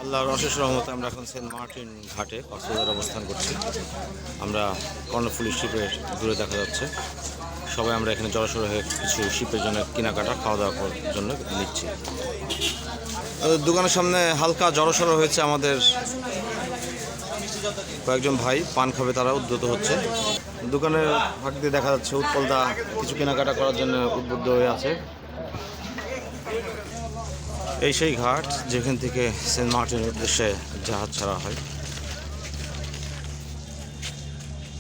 আল্লাহর অশেষ রহমতে আমরা এখন সেন্ট মার্টিন ঘাটে কক্সবাজারে অবস্থান করছি। আমরা কর্ণফুলী শিপের দূরে দেখা যাচ্ছে। সবাই আমরা এখানে জড়সড় হয়ে কিছু শিপের জন্য কেনাকাটা খাওয়া দাওয়া করার জন্য নিচ্ছি। দোকানের সামনে হালকা জড়সড় হয়েছে আমাদের কয়েকজন ভাই, পান খাবে তারা উদ্যত হচ্ছে। দোকানের ফাঁক দিয়ে দেখা যাচ্ছে উৎপলদা কিছু কেনাকাটা করার জন্য উদ্বুদ্ধ হয়ে আছে। এই সেই ঘাট যেখান থেকে সেন্ট মার্টিনের উদ্দেশ্যে জাহাজ ছাড়া হয়,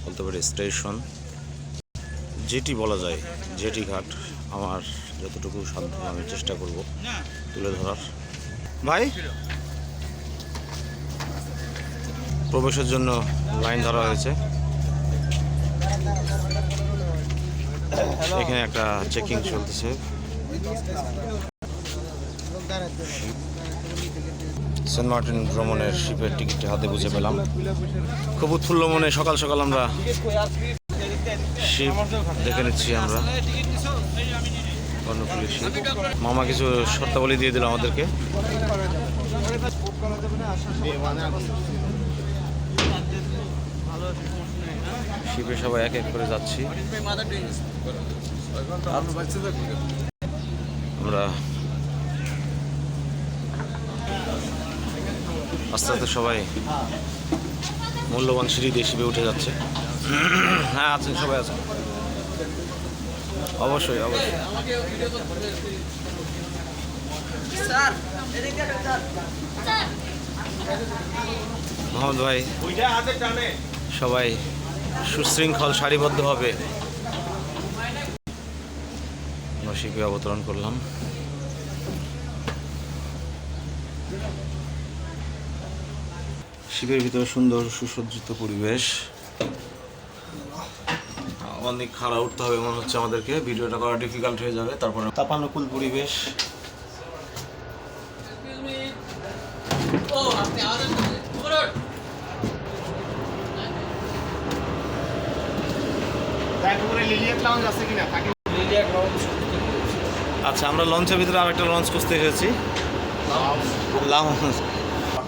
বলতে পারি স্টেশন, জেটি বলা যায়, জেটি ঘাট। আমার যতটুকু সাধ্য আমি চেষ্টা করব তুলে ধরার। ভাই, প্রবেশের জন্য লাইন ধরা হয়েছে। এখানে একটা চেকিং চলতেছে। সেন্ট মার্টিন ভ্রমণের শিপের টিকিটটি হাতে বুঝে পেলাম। খুব উৎফুল্ল মনে সকাল সকাল আমরা শিপ দেখে নিচ্ছি। আমরা কর্ণফুলী শিপ। মামা কিছু শর্তাবলী দিয়ে দিল আমাদেরকে। শিপে সবাই এক এক করে যাচ্ছি আমরা। আস্তে আস্তে সবাই মূল্যবান সিঁড়ি দিয়ে শিপে উঠে যাচ্ছে। হ্যাঁ, আছেন, সবাই আছেন, অবশ্যই অবশ্যই। মোহাম্মদ ভাই, সবাই সুশৃঙ্খল সারিবদ্ধভাবে আমরা শিপে অবতরণ করলাম। শিপের ভিতরে সুন্দর সুসজ্জিত পরিবেশ। অনেক খাড়া উঠতে হবে মনে হচ্ছে আমাদেরকে, ভিডিওটা করা ডিফিকাল্ট হয়ে যাবে। তারপরে তাপানুকূল পরিবেশ। আচ্ছা, আমরা লঞ্চের ভিতরে আরেকটা লঞ্চ খুঁজতে এসেছি।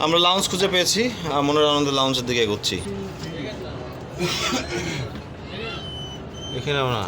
আমরা লাউঞ্জ খুঁজে পেয়েছি, মনের আনন্দে লাউঞ্জের দিকে এগোচ্ছি। এখানে আমরা